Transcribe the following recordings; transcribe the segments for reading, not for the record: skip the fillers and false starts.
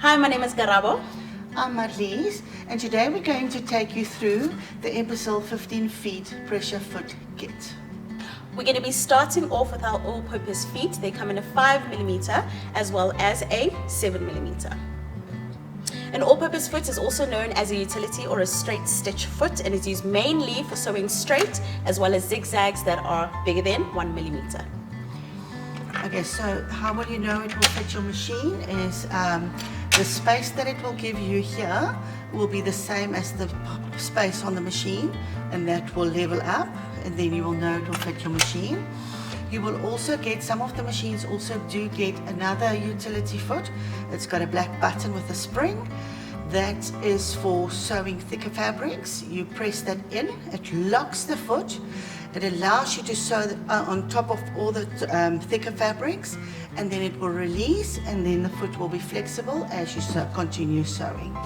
Hi, my name is Garabo. I'm Marlies, and today we're going to take you through the Empisal 15 feet pressure foot kit. We're going to be starting off with our all-purpose feet. They come in a 5mm as well as a 7mm. An all-purpose foot is also known as a utility or a straight stitch foot, and is used mainly for sewing straight as well as zigzags that are bigger than 1mm. Okay, so how will you know it will fit your machine is the space that it will give you here will be the same as the space on the machine, and that will level up, and then you will know it will fit your machine. You will also get, some of the machines also do get another utility foot. It's got a black button with a spring. That is for sewing thicker fabrics. You press that in, it locks the foot. It allows you to sew on top of all the thicker fabrics, and then it will release, and then the foot will be flexible as you continue sewing.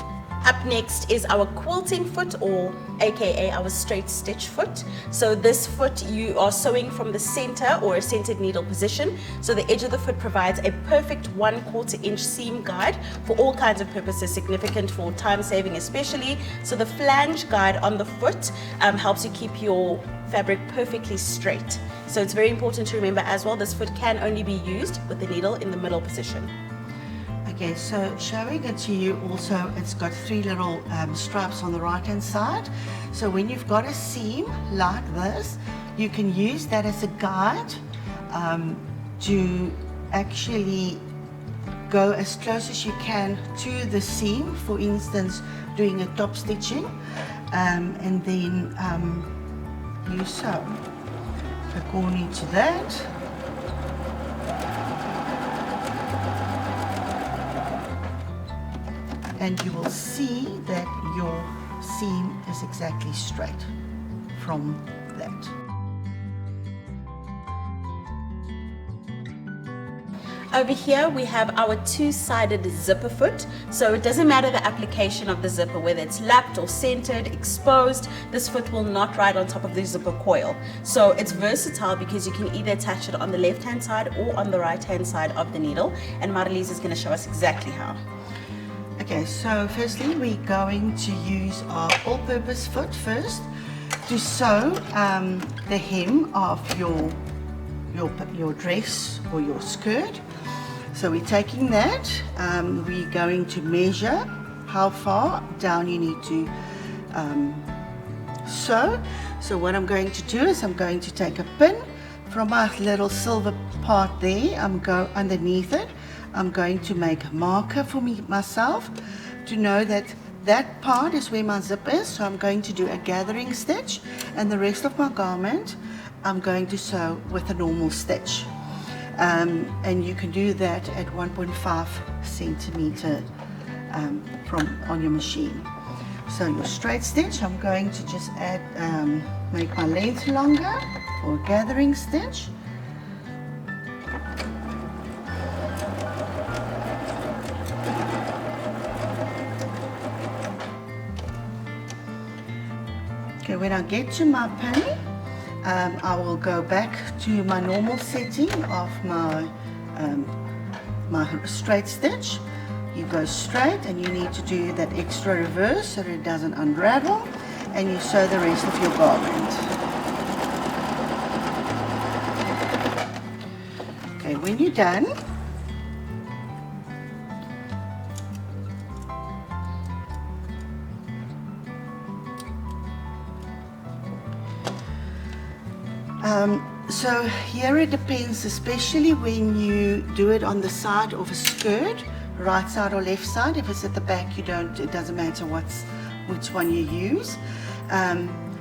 Up next is our quilting foot, or aka our straight stitch foot. So this foot you are sewing from the center or a centered needle position. So the edge of the foot provides a perfect 1/4 inch seam guide for all kinds of purposes, significant for time saving especially. So the flange guide on the foot helps you keep your fabric perfectly straight. So it's very important to remember as well, this foot can only be used with the needle in the middle position. Okay, so showing it to you also, it's got 3 little stripes on the right hand side. So when you've got a seam like this, you can use that as a guide to actually go as close as you can to the seam, for instance doing a top stitching, and then you sew according to that. And you will see that your seam is exactly straight from that. Over here we have our two-sided zipper foot. So it doesn't matter the application of the zipper, whether it's lapped or centered, exposed, this foot will not ride on top of the zipper coil. So it's versatile because you can either attach it on the left hand side or on the right hand side of the needle, and Marlies is going to show us exactly how. Okay, so firstly we're going to use our all-purpose foot first to sew the hem of your dress or your skirt. So we're taking that, we're going to measure how far down you need to sew. So what I'm going to do is I'm going to take a pin from my little silver part there, I'm go underneath it. I'm going to make a marker for myself to know that that part is where my zip is. So I'm going to do a gathering stitch, and the rest of my garment I'm going to sew with a normal stitch. And you can do that at 1.5 centimeter on your machine. So your straight stitch, I'm going to just add, make my length longer for a gathering stitch. Okay, when I get to my pin, I will go back to my normal setting of my straight stitch. You go straight, and you need to do that extra reverse so that it doesn't unravel, and you sew the rest of your garment. Okay, when you're done, so here it depends, especially when you do it on the side of a skirt, right side or left side. If it's at the back, it doesn't matter which one you use.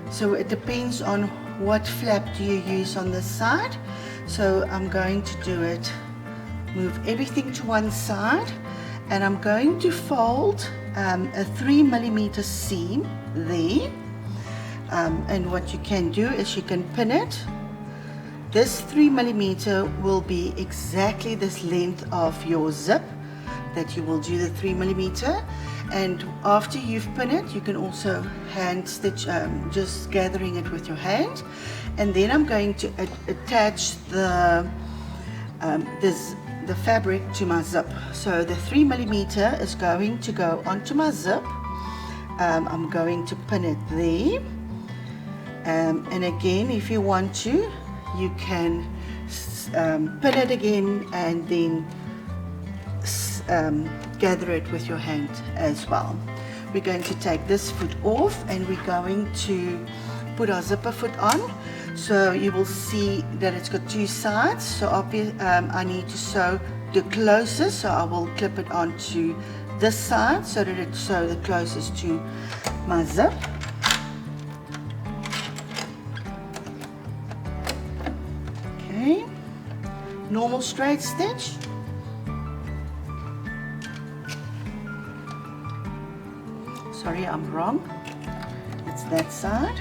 So it depends on what flap do you use on this side. So I'm going to do it, move everything to one side, and I'm going to fold a 3mm seam there. And what you can do is you can pin it. This 3mm will be exactly this length of your zip that you will do the 3mm, and after you've pinned it, you can also hand stitch, just gathering it with your hand, and then I'm going to attach the the fabric to my zip. So the 3mm is going to go onto my zip. I'm going to pin it there. And again, if you want to, you can pin it again and then gather it with your hand as well. We're going to take this foot off and we're going to put our zipper foot on. So you will see that it's got two sides. So I need to sew the closest, so I will clip it onto this side so that it's the closest to my zip. Okay, normal straight stitch. Sorry, I'm wrong. It's that side.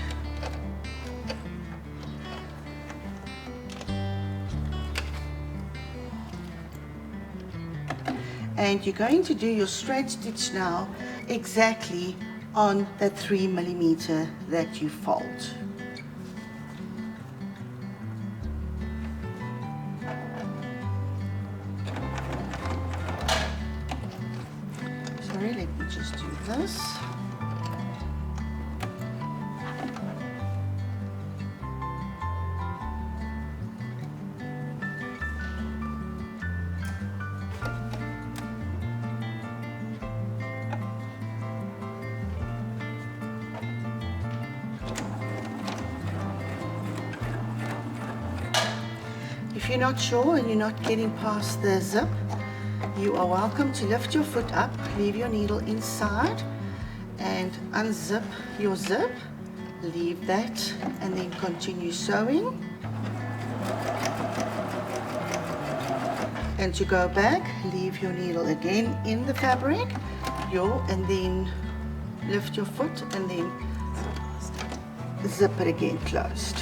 And you're going to do your straight stitch now exactly on the 3mm that you fold. Sorry, let me just do this. If you're not sure and you're not getting past the zip, you are welcome to lift your foot up, leave your needle inside and unzip your zip, leave that and then continue sewing. And to go back, leave your needle again in the fabric, and then lift your foot and then zip it again closed.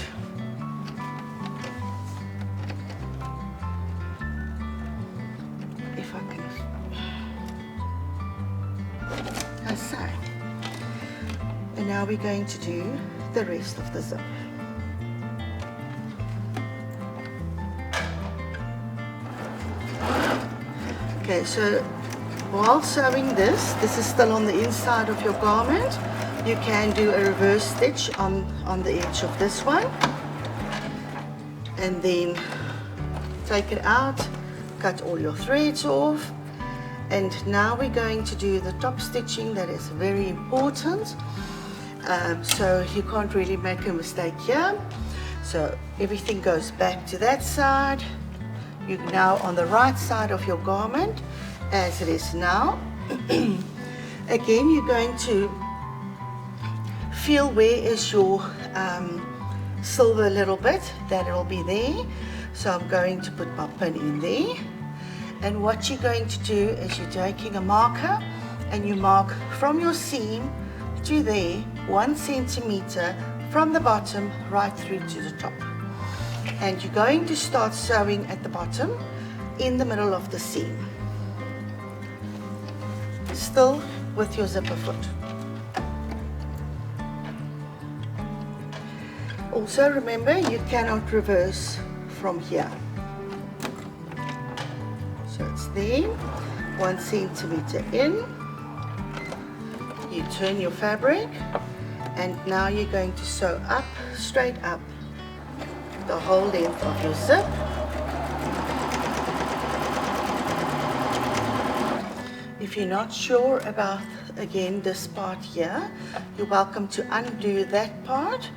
And now we're going to do the rest of the zip. Okay, so while sewing this is still on the inside of your garment. You can do a reverse stitch on the edge of this one. And then take it out, cut all your threads off. And now we're going to do the top stitching. That is very important. So you can't really make a mistake here. So everything goes back to that side. You're now on the right side of your garment as it is now. Again, you're going to feel where is your silver a little bit, that it will be there. So I'm going to put my pin in there. And what you're going to do is you're taking a marker and you mark from your seam to there 1 centimeter from the bottom right through to the top. And you're going to start sewing at the bottom in the middle of the seam, still with your zipper foot. Also remember, you cannot reverse from here. So it's there, 1 centimeter in. You turn your fabric and now you're going to sew up, straight up, the whole length of your zip. If you're not sure about, again, this part here, you're welcome to undo that part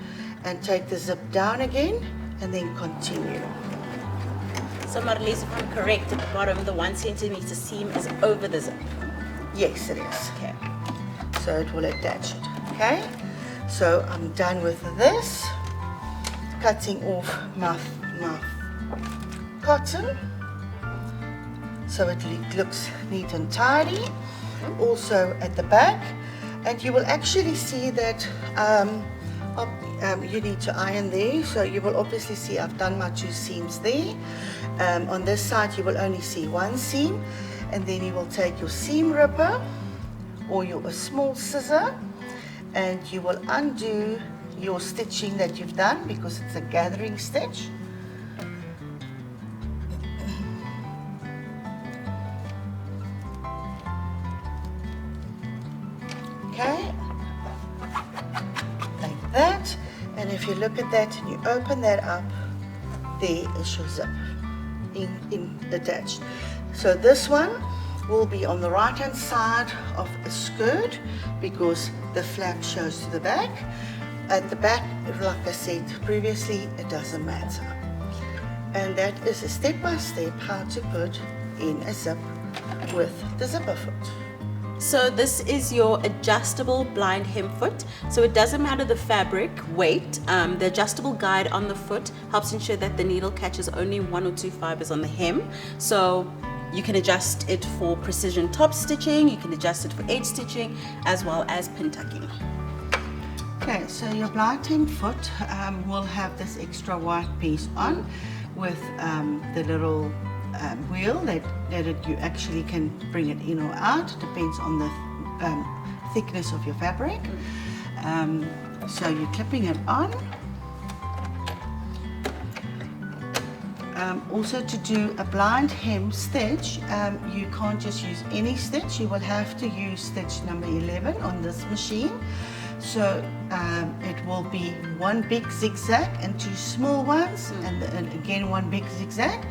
and take the zip down again and then continue. So Marlies, if I'm correct, at the bottom the 1 centimeter seam is over the zip? Yes, it is. Okay. So it will attach it. Okay, so I'm done with this. Cutting off my cotton so it looks neat and tidy. Also at the back, and you will actually see that you need to iron there. So you will obviously see I've done my 2 seams there. On this side you will only see 1 seam, and then you will take your seam ripper or a small scissor and you will undo your stitching that you've done because it's a gathering stitch. And if you look at that and you open that up, there is your zip in attached. So this one will be on the right hand side of a skirt because the flap shows to the back. At the back, like I said previously, it doesn't matter. And that is a step-by-step how to put in a zip with the zipper foot. So this is your adjustable blind hem foot. So it doesn't matter the fabric weight. The adjustable guide on the foot helps ensure that the needle catches only 1 or 2 fibers on the hem. So you can adjust it for precision top stitching, you can adjust it for edge stitching, as well as pin tucking. Okay, so your blind hem foot will have this extra white piece on with the little wheel that you actually can bring it in or out. It depends on the thickness of your fabric. So you're clipping it on. Also, to do a blind hem stitch, you can't just use any stitch. You will have to use stitch number 11 on this machine. So it will be 1 big zigzag and 2 small ones, and again 1 big zigzag.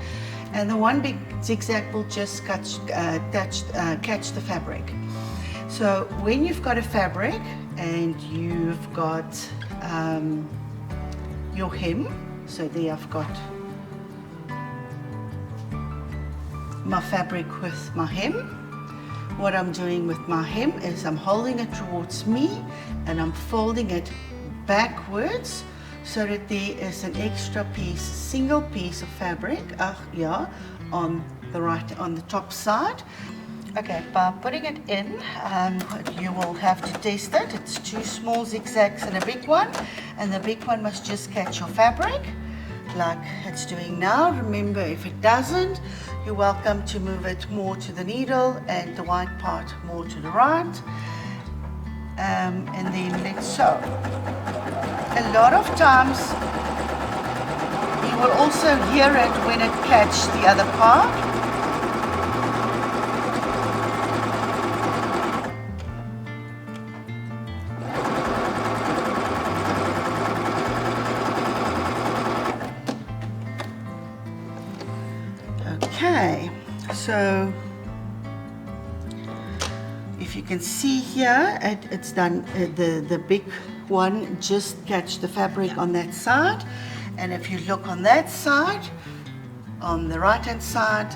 And the 1 big zigzag will just catch the fabric. So when you've got a fabric and you've got your hem, so there I've got my fabric with my hem. What I'm doing with my hem is I'm holding it towards me and I'm folding it backwards so that there is an extra piece, single piece of fabric, on the top side. Okay, by putting it in, you will have to test it. It's 2 small zigzags and a big one, and the big one must just catch your fabric like it's doing now. Remember, if it doesn't, you're welcome to move it more to the needle and the white part more to the right. And then let's sew. A lot of times you will also hear it when it catches the other part. Okay, so if you can see here, it's done. The big one just catch the fabric on that side, and if you look on that side, on the right hand side,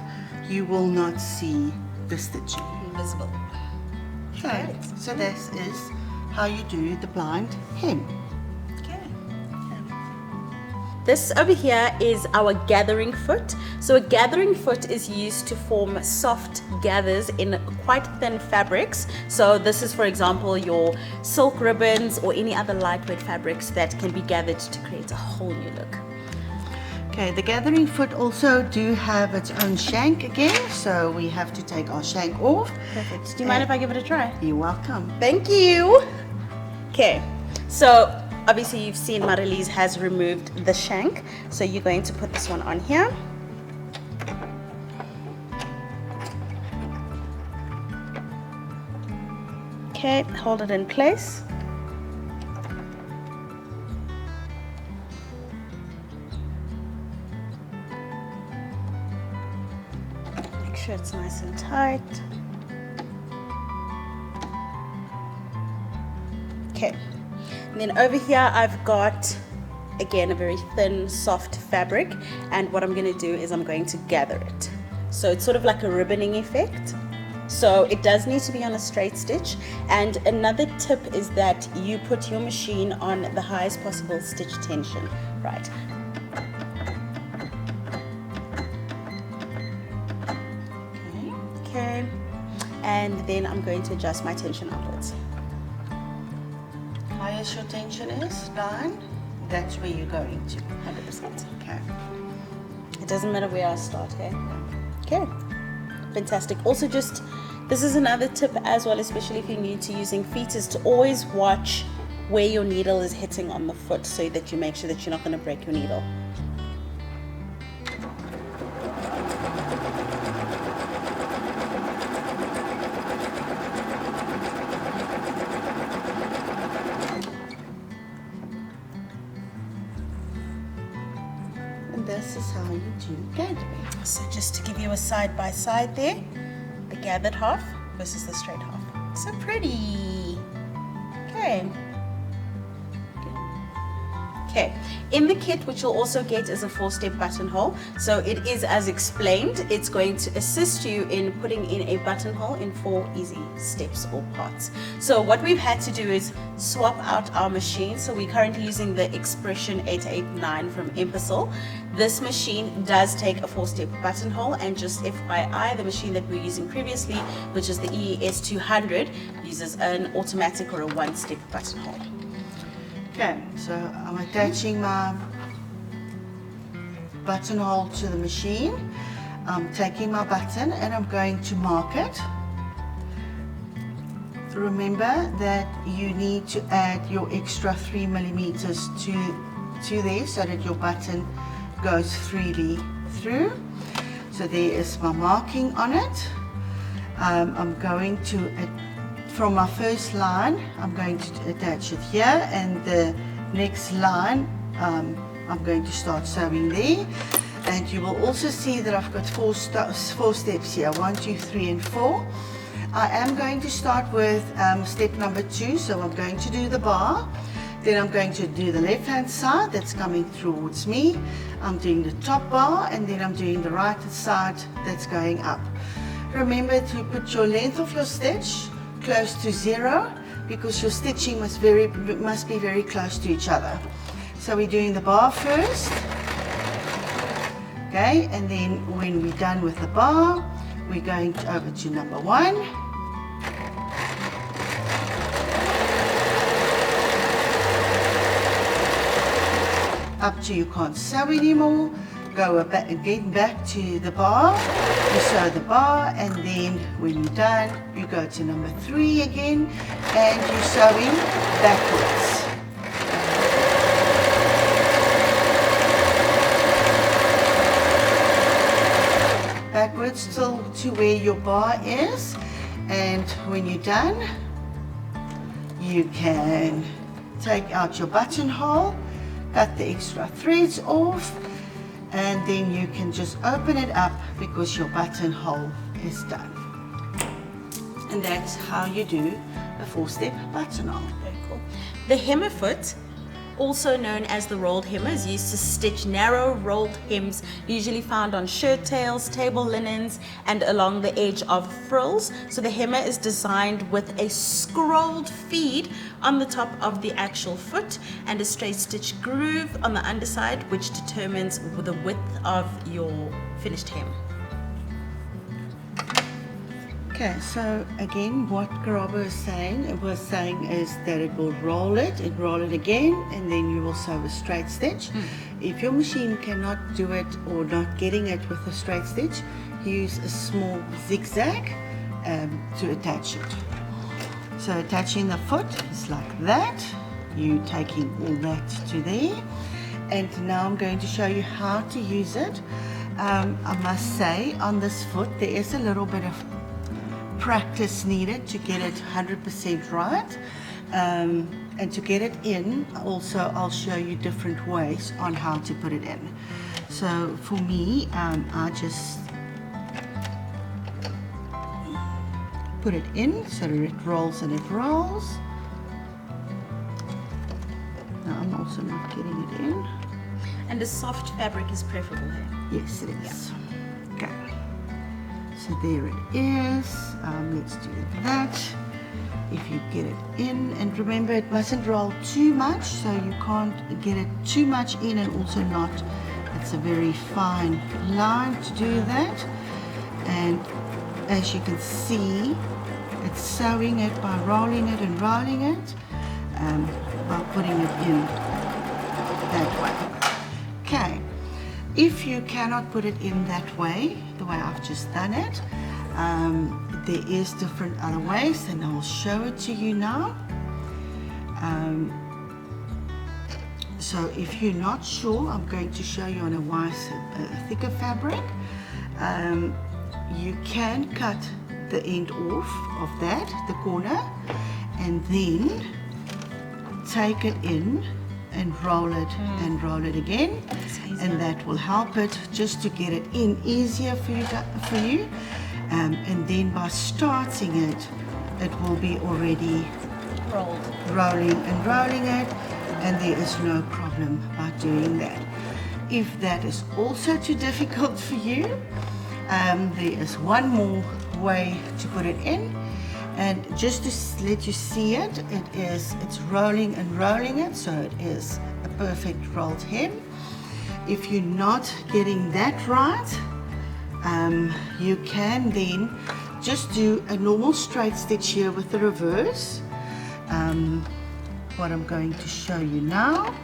you will not see the stitching Invisible. Okay, so this is how you do the blind hem. This over here is our gathering foot. So a gathering foot is used to form soft gathers in quite thin fabrics. So this is, for example, your silk ribbons or any other lightweight fabrics that can be gathered to create a whole new look. Okay, the gathering foot also do have its own shank again, so we have to take our shank off. Perfect. Do you mind if I give it a try? You're welcome. Thank you. Okay, so obviously you've seen Marilise has removed the shank, so you're going to put this one on here. Okay, hold it in place. Make sure it's nice and tight. Okay. And then over here I've got, again, a very thin, soft fabric, and what I'm going to do is I'm going to gather it. So it's sort of like a ribboning effect. So it does need to be on a straight stitch, and another tip is that you put your machine on the highest possible stitch tension. Right. Okay. And then I'm going to adjust my tension upwards. Highest your tension is 9, that's where you're going to. 100%. Okay. It doesn't matter where I start, okay? Okay, fantastic. Also, just, this is another tip as well, especially if you're new to using feet, is to always watch where your needle is hitting on the foot so that you make sure that you're not going to break your needle. is how you do gathering. So just to give you a side by side there, the gathered half versus the straight half. So pretty. Okay. Okay, in the kit, which you'll also get, is a 4-step buttonhole. So it is as explained. It's going to assist you in putting in a buttonhole in 4 easy steps or parts. So what we've had to do is swap out our machine. So we're currently using the Expression 889 from Empisal. This machine does take a 4-step buttonhole, and just FYI, the machine that we were using previously, which is the EES 200, uses an automatic or a 1-step buttonhole. Okay, so I'm attaching my buttonhole to the machine. I'm taking my button and I'm going to mark it. Remember that you need to add your extra 3 millimeters to there so that your button goes freely through. So there is my marking on it. I'm going to from my first line, I'm going to attach it here, and the next line, I'm going to start sewing there. And you will also see that I've got 4 steps here, 1, 2, 3, and 4. I am going to start with step number 2, so I'm going to do the bar. Then I'm going to do the left-hand side that's coming towards me. I'm doing the top bar, and then I'm doing the right side that's going up. Remember to put your length of your stitch close to 0, because your stitching must be very close to each other. So we're doing the bar first, okay, and then when we're done with the bar, we're going over to number 1. Up to you can't sew anymore. Go again back to the bar, you sew the bar, and then when you're done, you go to number 3 again, and you're sewing backwards. Backwards till to where your bar is, and when you're done, you can take out your buttonhole, cut the extra threads off, and then you can just open it up because your buttonhole is done. And that's how you do a 4-step buttonhole. Very cool. The hemmer foot, also known as the rolled hemmer, is used to stitch narrow rolled hems, usually found on shirt tails, table linens, and along the edge of frills. So the hemmer is designed with a scrolled feed on the top of the actual foot and a straight stitch groove on the underside, which determines the width of your finished hem. Okay, so again, what Garabo was saying is that it will roll it and roll it again, and then you will sew a straight stitch. If your machine cannot do it or not getting it with a straight stitch, use a small zigzag to attach it. So attaching the foot is like that. You taking all that to there, and now I'm going to show you how to use it. I must say, on this foot there is a little bit of practice needed to get it 100% right, and to get it in also I'll show you different ways on how to put it in. So for me, I just put it in so that it rolls and it rolls. Now I'm also not getting it in. And a soft fabric is preferable here. Yes, it is. Okay. So there it is. Let's do that. If you get it in, and remember it mustn't roll too much, so you can't get it too much in and also not. It's a very fine line to do that. And as you can see, it's sewing it by rolling it and rolling it, by putting it in that way. Okay. If you cannot put it in that way, the way I've just done it, there is different other ways, and I'll show it to you now. So if you're not sure, I'm going to show you on a thicker fabric. You can cut the end off of that, the corner, and then take it in and roll it and roll it again, and that will help it just to get it in easier for you. And then by starting it, it will be already rolling and rolling it, and there is no problem by doing that. If that is also too difficult for you, there is one more way to put it in, and just to let you see it, it's rolling and rolling it, so it is a perfect rolled hem. If you're not getting that right, you can then just do a normal straight stitch here with the reverse. What I'm going to show you now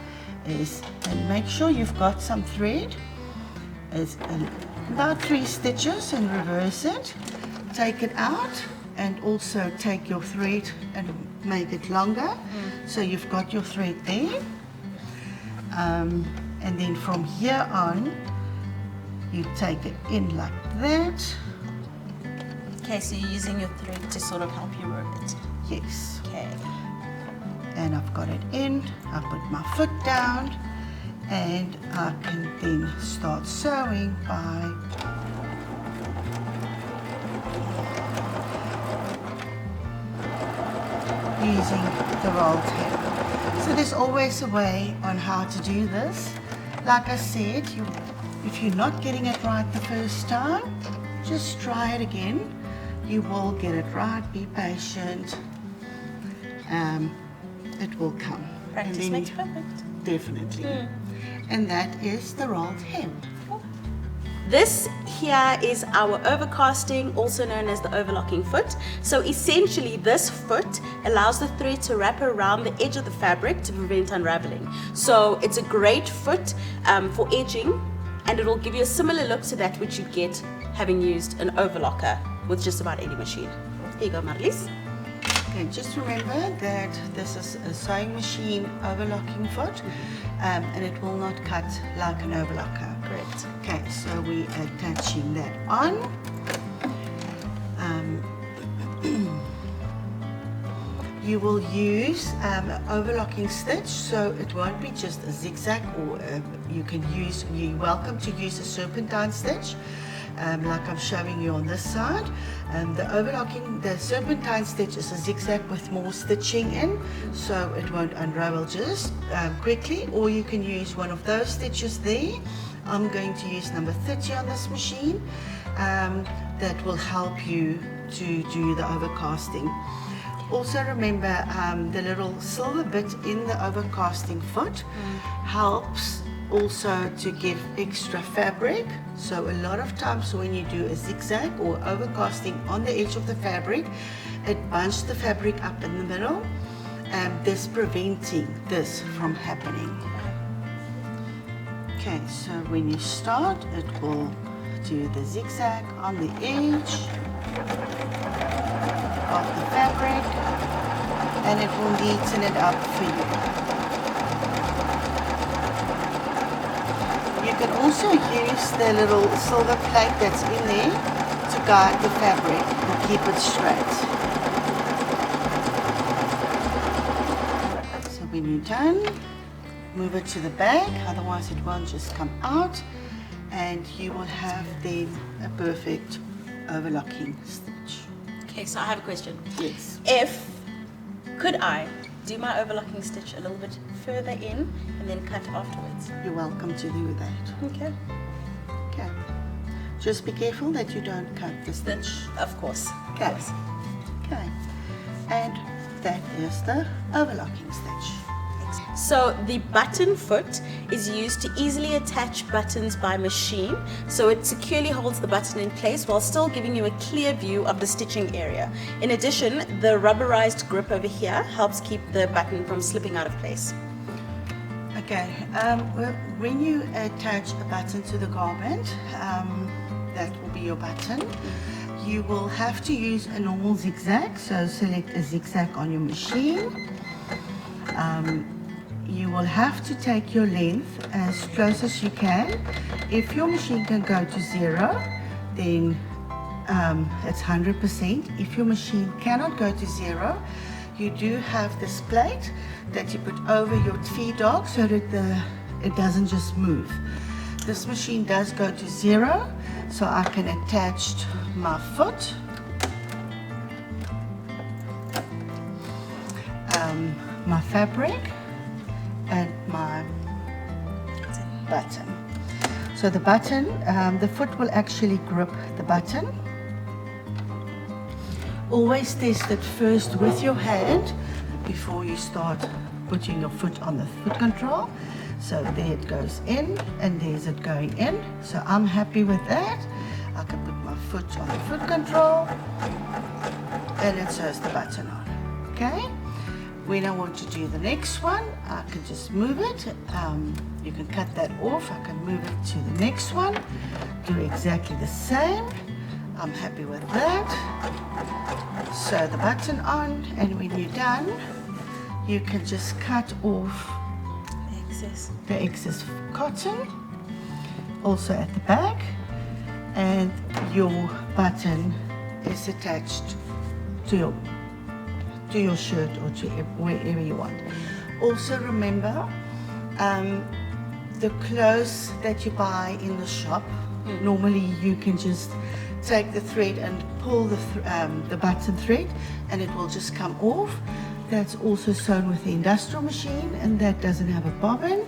is, and make sure you've got some thread, is about 3 stitches, and reverse it, take it out, and also take your thread and make it longer, so you've got your thread there. And then from here on, you take it in like that. Okay, so you're using your thread to sort of help you rope it. Yes. Okay. And I've got it in, I put my foot down, and I can then start sewing by using the rolled hem. So there's always a way on how to do this. Like I said, if you're not getting it right the first time, just try it again. You will get it right, be patient. It will come. Practice makes perfect. Definitely. And that is the rolled hem. This here is our overcasting, also known as the overlocking foot. So essentially this foot allows the thread to wrap around the edge of the fabric to prevent unraveling. So it's a great foot for edging, and it will give you a similar look to that which you get having used an overlocker with just about any machine. Here you go, Marlies. Okay, just remember that this is a sewing machine overlocking foot, and it will not cut like an overlocker. Correct. Okay, so we are attaching that on. You will use an overlocking stitch, so it won't be just a zigzag, or you're welcome to use a serpentine stitch. Like I'm showing you on this side. The serpentine stitch is a zigzag with more stitching in, so it won't unravel just quickly, or you can use one of those stitches there. I'm going to use number 30 on this machine. That will help you to do the overcasting. Also remember the little silver bit in the overcasting foot helps also to give extra fabric. So a lot of times when you do a zigzag or overcasting on the edge of the fabric, it bunches the fabric up in the middle, and this preventing this from happening. Okay, so when you start, it will do the zigzag on the edge of the fabric, and it will neaten it up for you. You can also use the little silver plate that's in there to guide the fabric and keep it straight. So when you're done, move it to the bag, otherwise it won't just come out, and you will have then a perfect overlocking stitch. Okay, so I have a question. Yes. Could I do my overlocking stitch a little bit further in and then cut afterwards? You're welcome to do that. Okay. Okay. Just be careful that you don't cut the stitch. Of course. Okay. Of course. Okay. And that is the overlocking stitch. So the button foot is used to easily attach buttons by machine, so it securely holds the button in place while still giving you a clear view of the stitching area. In addition, the rubberized grip over here helps keep the button from slipping out of place. Okay, when you attach a button to the garment, that will be your button, you will have to use a normal zigzag, so select a zigzag on your machine. You will have to take your length as close as you can. If your machine can go to 0, then it's 100%. If your machine cannot go to 0, you do have this plate that you put over your feed dog so that it doesn't just move. This machine does go to 0, so I can attach my foot, my fabric, and my button. So the button, the foot will actually grip the button. Always test it first with your hand before you start putting your foot on the foot control. So there it goes in, and there's it going in. So I'm happy with that. I can put my foot on the foot control, and it shows the button on. Okay? When I want to do the next one, I can just move it. You can cut that off. I can move it to the next one. Do exactly the same. I'm happy with that. Sew the button on, and when you're done, you can just cut off the excess cotton, also at the back, and your button is attached to your shirt or to wherever you want. Also remember, the clothes that you buy in the shop, normally you can just take the thread and pull the button thread, and it will just come off. That's also sewn with the industrial machine, and that doesn't have a bobbin,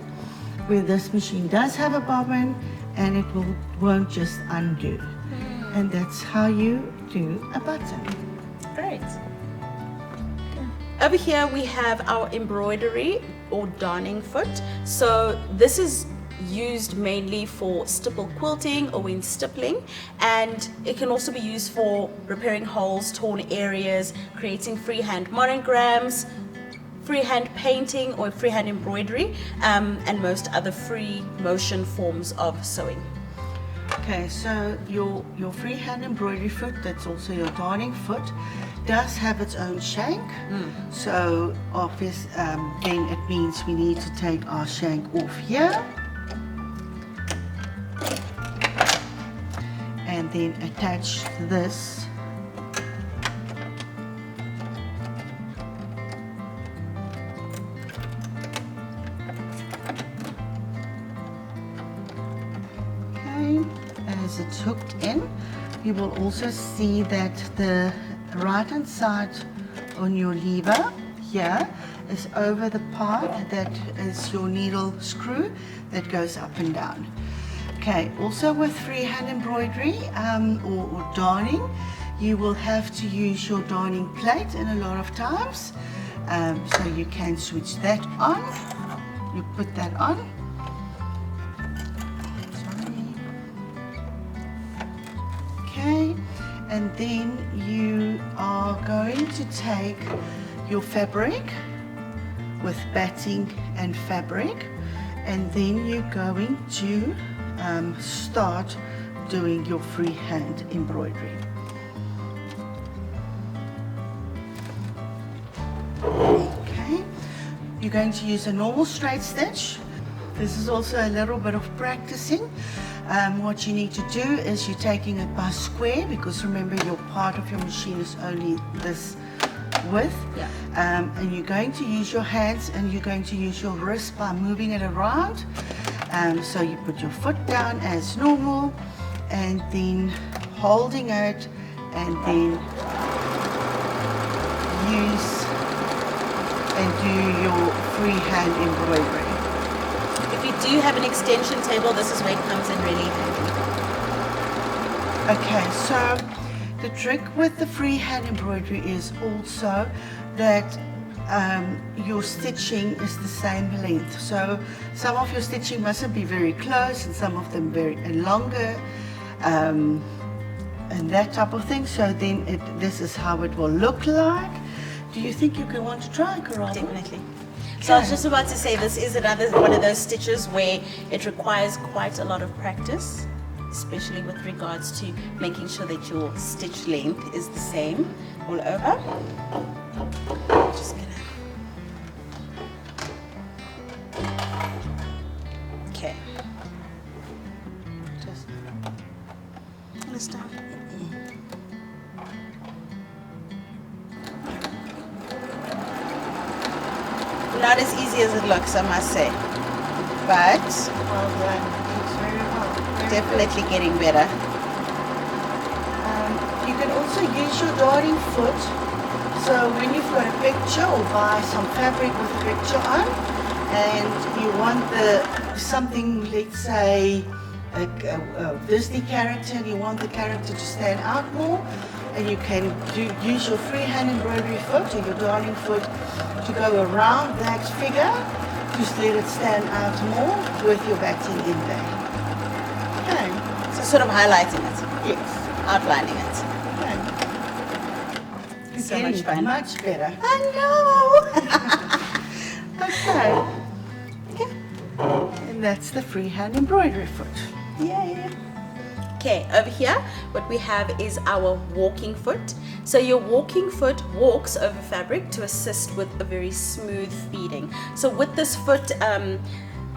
where this machine does have a bobbin, and it won't just undo. And that's how you do a button. Great. Over here we have our embroidery or darning foot. So this is used mainly for stipple quilting or when stippling, and it can also be used for repairing holes, torn areas, creating freehand monograms, freehand painting or freehand embroidery, and most other free motion forms of sewing. Okay, so your freehand embroidery foot, that's also your darning foot, does have its own shank. So obviously then it means we need to take our shank off here, and then attach this as it's hooked in. You will also see that the right hand side on your lever here is over the part that is your needle screw that goes up and down. Okay, also with freehand embroidery or darning, you will have to use your darning plate in a lot of times. So you can switch that on. You put that on. Okay, and then you are going to take your fabric with batting and fabric, and then you're going to start doing your freehand embroidery. Okay, you're going to use a normal straight stitch. This is also a little bit of practicing. What you need to do is you're taking it by square, because remember your part of your machine is only this width. Yeah. And you're going to use your hands and you're going to use your wrist by moving it around. So you put your foot down as normal, and then holding it, and then use and do your freehand embroidery. If you do have an extension table, this is where it comes in really handy. Okay, so the trick with the freehand embroidery is also that your stitching is the same length. So some of your stitching mustn't be very close, and some of them very longer, and that type of thing. So then this is how it will look like. Do you think you can want to try, Carol? Definitely. So I was just about to say, this is another one of those stitches where it requires quite a lot of practice, especially with regards to making sure that your stitch length is the same all over. Just gonna. Okay. Just gonna start. Not as easy as it looks, I must say. But Well done. Looks very well. Very definitely getting better. You can also use your darting foot. So when you've got a picture or buy some fabric with a picture on, and you want something, let's say a Disney character, and you want the character to stand out more, and you can use your freehand embroidery foot or your darting foot to go around that figure, just let it stand out more with your batting in there. Okay. So sort of highlighting it, Yes. outlining it. Okay. So much fun. Much better. I know. Okay. And that's the freehand embroidery foot. Yeah. Okay, over here, what we have is our walking foot. So your walking foot walks over fabric to assist with a very smooth feeding. So with this foot,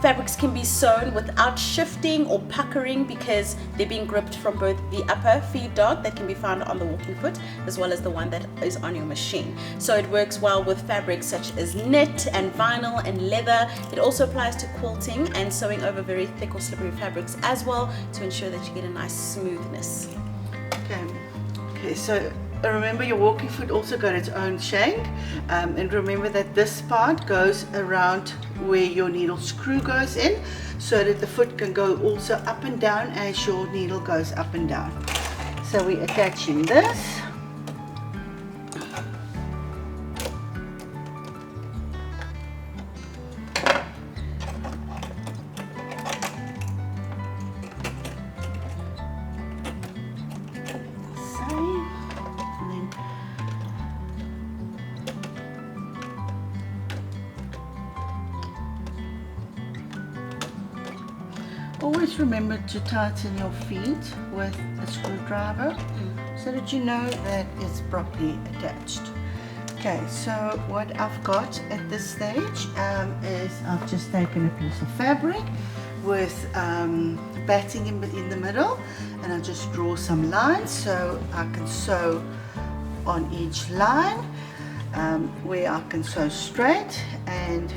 fabrics can be sewn without shifting or puckering because they're being gripped from both the upper feed dart that can be found on the walking foot as well as the one that is on your machine. So it works well with fabrics such as knit and vinyl and leather. It also applies to quilting and sewing over very thick or slippery fabrics as well to ensure that you get a nice smoothness. Okay, so remember your walking foot also got its own shank, and remember that this part goes around where your needle screw goes in, so that the foot can go also up and down as your needle goes up and down. So we're attaching this. Always remember to tighten your feet with a screwdriver so that you know that it's properly attached. Okay, so what I've got at this stage is I've just taken a piece of fabric with batting in the middle, and I just draw some lines so I can sew on each line where I can sew straight and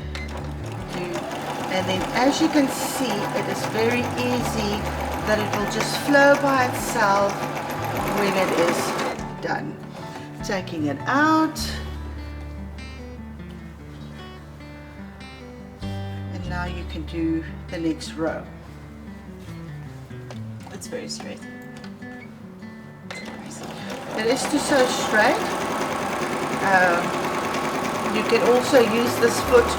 then as you can see, it is very easy that it will just flow by itself when it is done. Taking it out, and now you can do the next row. It's very straight. It is to sew straight. You can also use this foot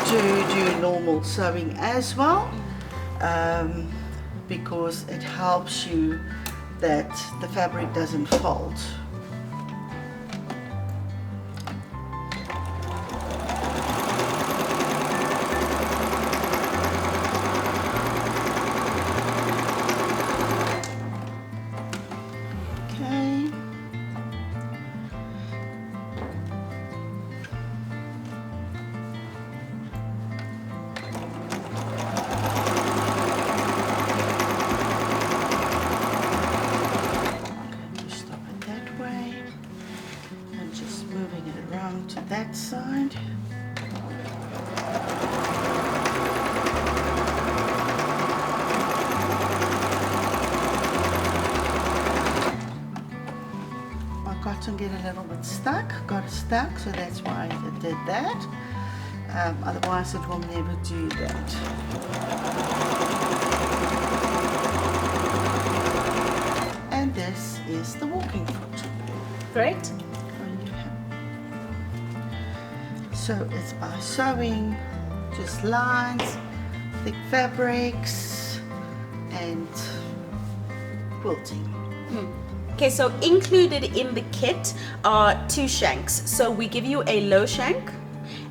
to do normal sewing as well, because it helps you that the fabric doesn't fold. To that side. My cotton get a little bit stuck, got stuck, so that's why I did that. Otherwise it will never do that. And this is the walking foot. Great. So it's by sewing, just lines, thick fabrics, and quilting. Okay, so included in the kit are 2 shanks. So we give you a low shank,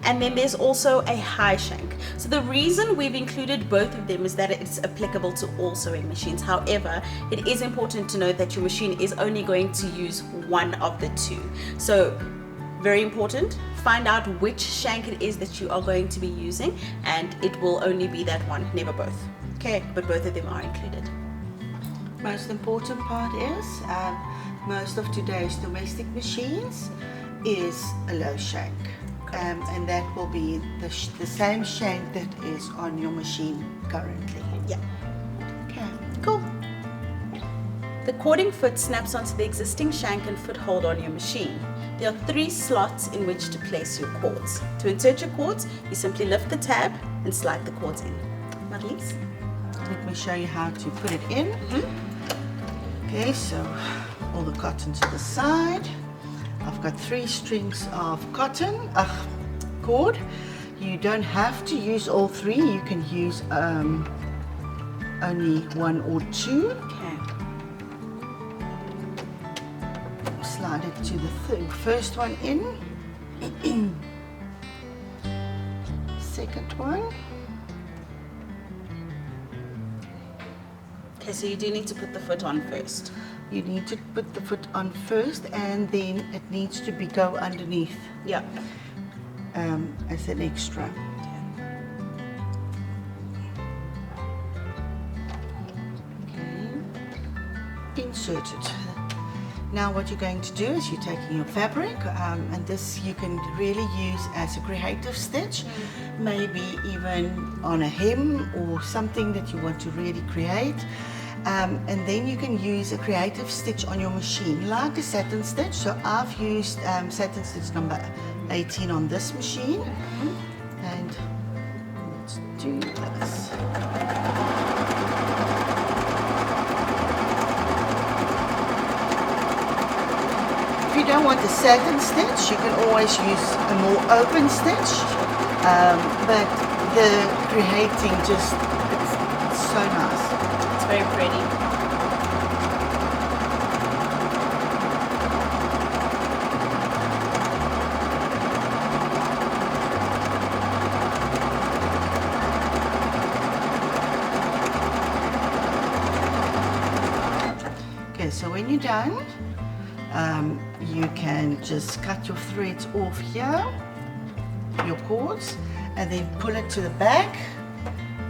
and then there's also a high shank. So the reason we've included both of them is that it's applicable to all sewing machines. However, it is important to note that your machine is only going to use one of the 2. So very important, find out which shank it is that you are going to be using, and it will only be that one, never both. Okay, but both of them are included. Most important part is most of today's domestic machines is a low shank. and that will be the same shank that is on your machine currently. Yeah. Okay. Cool. The cording foot snaps onto the existing shank and foot holder on your machine. There are 3 slots in which to place your cords. To insert your cords, you simply lift the tab and slide the cords in. Marlies? Let me show you how to put it in. Okay, so all the cotton to the side. I've got 3 strings of cord. You don't have to use all 3. You can use only 1 or 2. Okay. Slide it to the first one in. Second one. Okay, so you do need to put the foot on first. You need to put the foot on first, and then it needs to go underneath Yeah. as an extra. Okay. Insert it. Now what you're going to do is you're taking your fabric, and this you can really use as a creative stitch, maybe even on a hem or something that you want to really create. And then you can use a creative stitch on your machine, like a satin stitch. So I've used satin stitch number 18 on this machine. And let's do this. If you don't want the satin stitch, you can always use a more open stitch. But the creating it's so nice. It's very pretty. Okay, so when you're done, you can just cut your threads off here, your cords, and then pull it to the back,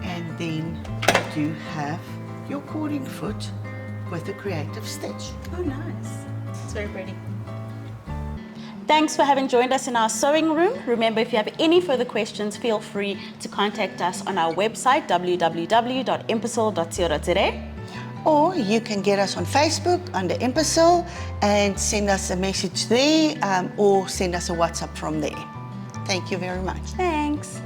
and then you do have your cording foot with a creative stitch. Oh, nice. It's very pretty. Thanks for having joined us in our sewing room. Remember, if you have any further questions, feel free to contact us on our website, www.empisal.co.za. Or you can get us on Facebook under Empisal and send us a message there, or send us a WhatsApp from there. Thank you very much. Thanks.